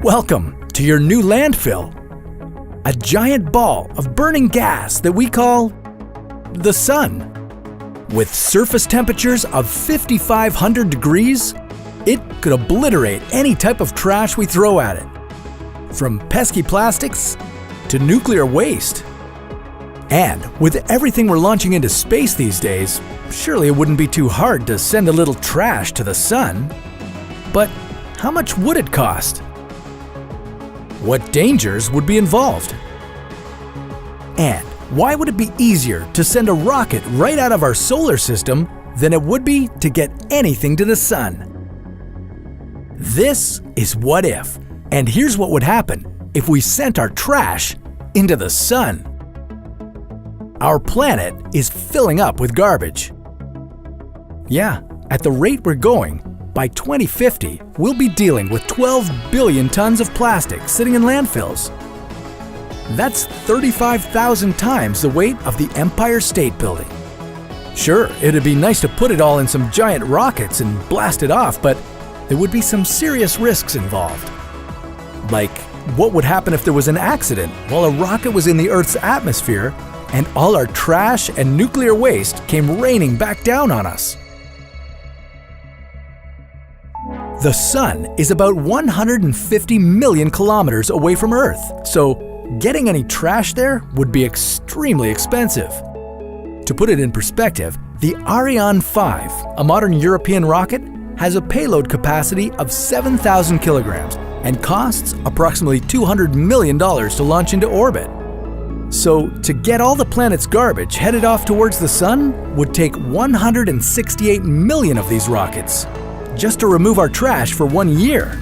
Welcome to your new landfill. A giant ball of burning gas that we call the sun. With surface temperatures of 5,500 degrees, it could obliterate any type of trash we throw at it. From pesky plastics to nuclear waste. And with everything we're launching into space these days, surely it wouldn't be too hard to send a little trash to the sun. But how much would it cost? What dangers would be involved? And why would it be easier to send a rocket right out of our solar system than it would be to get anything to the sun? This is What If, and here's what would happen if we sent our trash into the sun. Our planet is filling up with garbage. Yeah, at the rate we're going, by 2050, we'll be dealing with 12 billion tons of plastic sitting in landfills. That's 35,000 times the weight of the Empire State Building. Sure, it'd be nice to put it all in some giant rockets and blast it off, but there would be some serious risks involved. Like, what would happen if there was an accident while a rocket was in the Earth's atmosphere and all our trash and nuclear waste came raining back down on us? The sun is about 150 million kilometers away from Earth, so getting any trash there would be extremely expensive. To put it in perspective, the Ariane 5, a modern European rocket, has a payload capacity of 7,000 kilograms and costs approximately $200 million to launch into orbit. So, to get all the planet's garbage headed off towards the sun would take 168 million of these rockets, just to remove our trash for 1 year.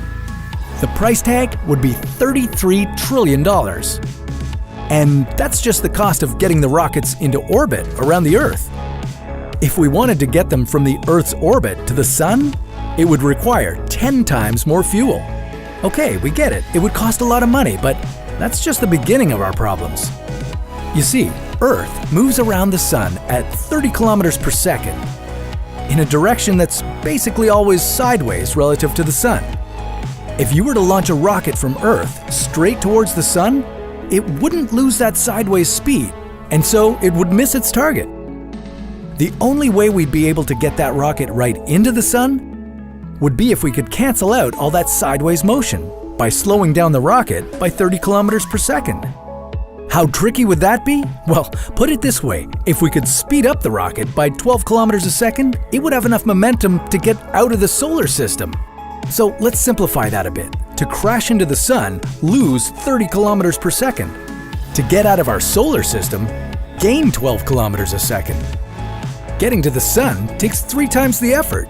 The price tag would be $33 trillion. And that's just the cost of getting the rockets into orbit around the Earth. If we wanted to get them from the Earth's orbit to the sun, it would require 10 times more fuel. Okay, we get it. It would cost a lot of money, but that's just the beginning of our problems. You see, Earth moves around the sun at 30 kilometers per second, in a direction that's basically always sideways relative to the sun. If you were to launch a rocket from Earth straight towards the sun, it wouldn't lose that sideways speed, and so it would miss its target. The only way we'd be able to get that rocket right into the sun would be if we could cancel out all that sideways motion by slowing down the rocket by 30 kilometers per second. How tricky would that be? Well, put it this way, if we could speed up the rocket by 12 kilometers a second, it would have enough momentum to get out of the solar system. So let's simplify that a bit. To crash into the sun, lose 30 kilometers per second. To get out of our solar system, gain 12 kilometers a second. Getting to the sun takes 3 times the effort.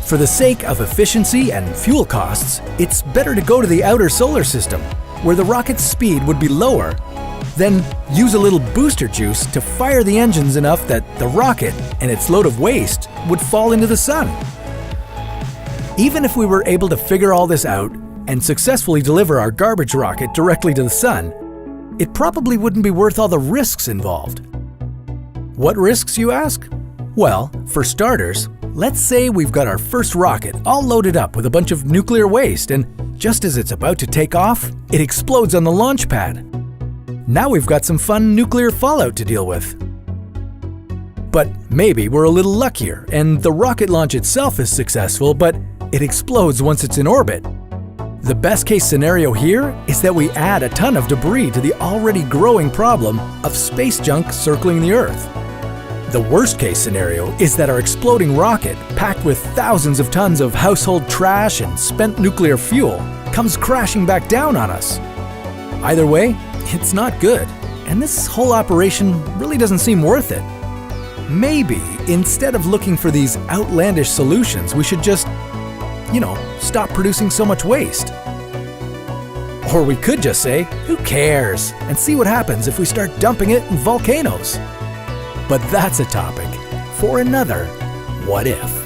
For the sake of efficiency and fuel costs, it's better to go to the outer solar system, where the rocket's speed would be lower. Then use a little booster juice to fire the engines enough that the rocket and its load of waste would fall into the sun. Even if we were able to figure all this out and successfully deliver our garbage rocket directly to the sun, it probably wouldn't be worth all the risks involved. What risks, you ask? Well, for starters, let's say we've got our first rocket all loaded up with a bunch of nuclear waste, and just as it's about to take off, it explodes on the launch pad. Now we've got some fun nuclear fallout to deal with. But maybe we're a little luckier and the rocket launch itself is successful, but it explodes once it's in orbit. The best case scenario here is that we add a ton of debris to the already growing problem of space junk circling the Earth. The worst case scenario is that our exploding rocket, packed with thousands of tons of household trash and spent nuclear fuel, comes crashing back down on us. Either way, it's not good, and this whole operation really doesn't seem worth it. Maybe, instead of looking for these outlandish solutions, we should just, stop producing so much waste. Or we could just say, who cares, and see what happens if we start dumping it in volcanoes. But that's a topic for another What If.